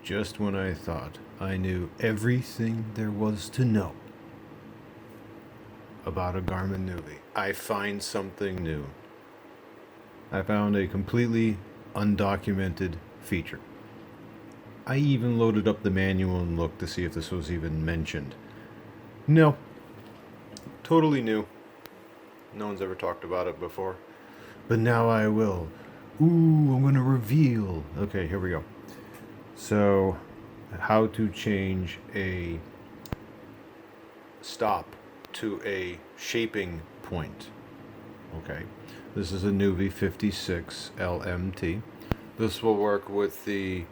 just when I thought I knew everything there was to know about a Garmin nuvi, I find something new. I found a completely undocumented feature. I even loaded up the manual and looked to see if this was even mentioned. No. Totally new. No one's ever talked about it before. But now I will. Ooh, I'm gonna reveal. Okay, here we go. So, how to change a stop to a shaping point. Okay, this is a nuvi 56 LMT. This will work with the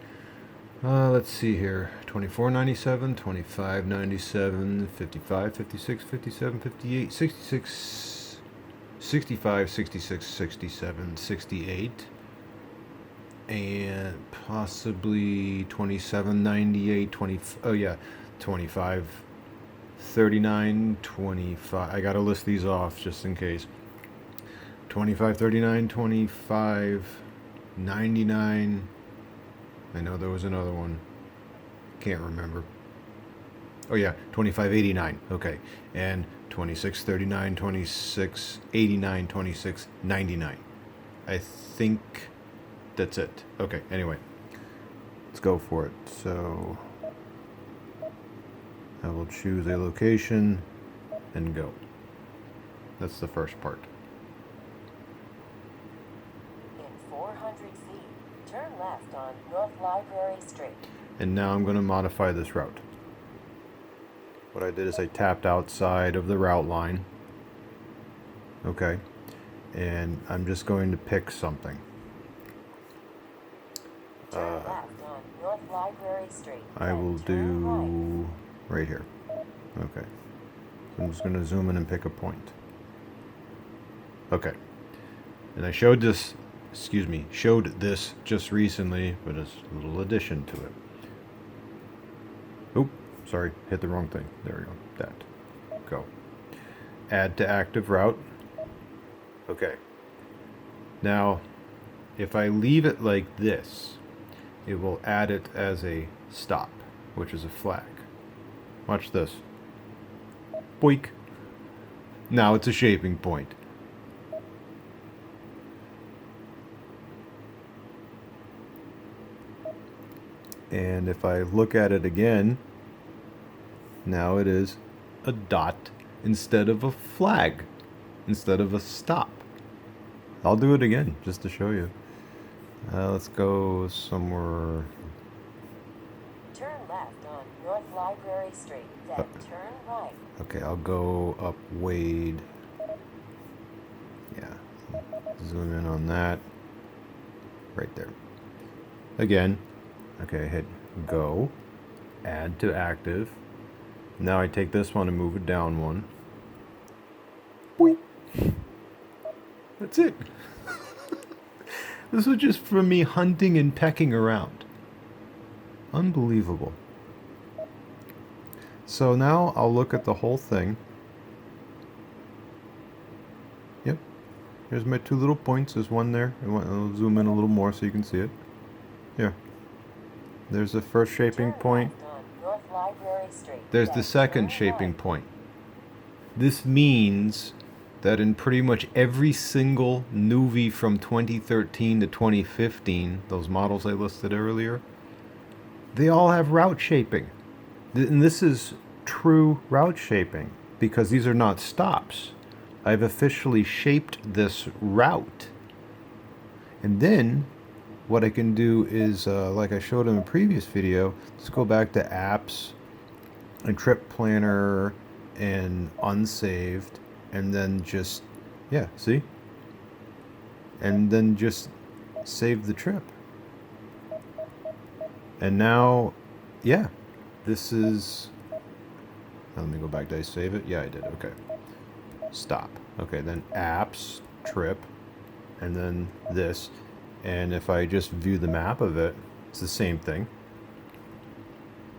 let's see here, 2497, 2597, 55, 56, 57, 58, 66, 65, 66, 67, 68, and possibly 2798, 20, oh yeah, 25, 39, 25. I gotta list these off just in case. 25, 39, 25, 99. I know there was another one. Can't remember. Oh yeah, 2589. Okay. And 2639, 2689, 2699. I think that's it. Okay, anyway. Let's go for it. So I will choose a location and go. That's the first part. In 400 feet, turn left on North Library Street. And now I'm going to modify this route. What I did is I tapped outside of the route line. Okay. And I'm just going to pick something. Turn left on North Library Street. I will do right here. Okay. So I'm just going to zoom in and pick a point. Okay. And I showed this just recently, but it's a little addition to it. Oh, sorry, hit the wrong thing. There we go. That. Go. Add to active route. Okay. Now, if I leave it like this, it will add it as a stop, which is a flag. Watch this. Boink. Now it's a shaping point. And if I look at it again, now it is a dot instead of a flag, instead of a stop. I'll do it again just to show you. Let's go somewhere. Turn left on North Library Street, then turn right. Okay, I'll go up Wade. Yeah, zoom in on that. Right there. Again. Okay, hit go, add to active. Now I take this one and move it down one. Boing. That's it. This was just from me hunting and pecking around. Unbelievable. So now I'll look at the whole thing. Yep. Here's my two little points. There's one there. I'll zoom in a little more so you can see it. Here. There's the first shaping point. There's the second shaping point. This means that in pretty much every single nuvi from 2013 to 2015, those models I listed earlier, they all have route shaping. And this is true route shaping because these are not stops. I've officially shaped this route. And then what I can do is, like I showed in a previous video, let's go back to apps and trip planner and unsaved, and then just, yeah, see? And then just save the trip. And now, yeah, this is, let me go back. Did I save it? Yeah, I did. Okay. Stop. Okay, then apps, trip, and then this. And if I just view the map of it, it's the same thing.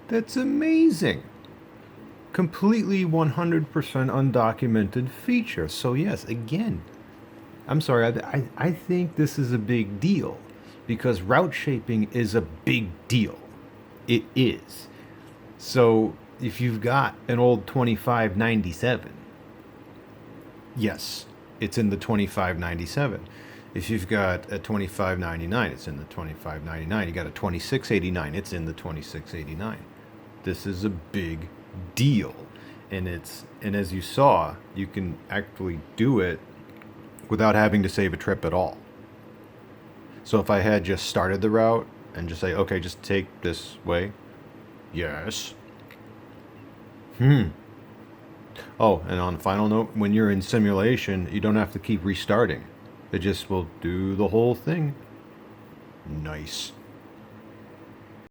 That's amazing. Completely 100% undocumented feature. So yes, again, I'm sorry, I think this is a big deal because route shaping is a big deal. It is. So if you've got an old 2597, yes, it's in the 2597. If you've got a 2599, it's in the 2599. You got a 2689, it's in the 2689. This is a big deal. And as you saw, you can actually do it without having to save a trip at all. So if I had just started the route and just say, okay, just take this way. Yes. Oh, and on a final note, when you're in simulation, you don't have to keep restarting. It just will do the whole thing. Nice.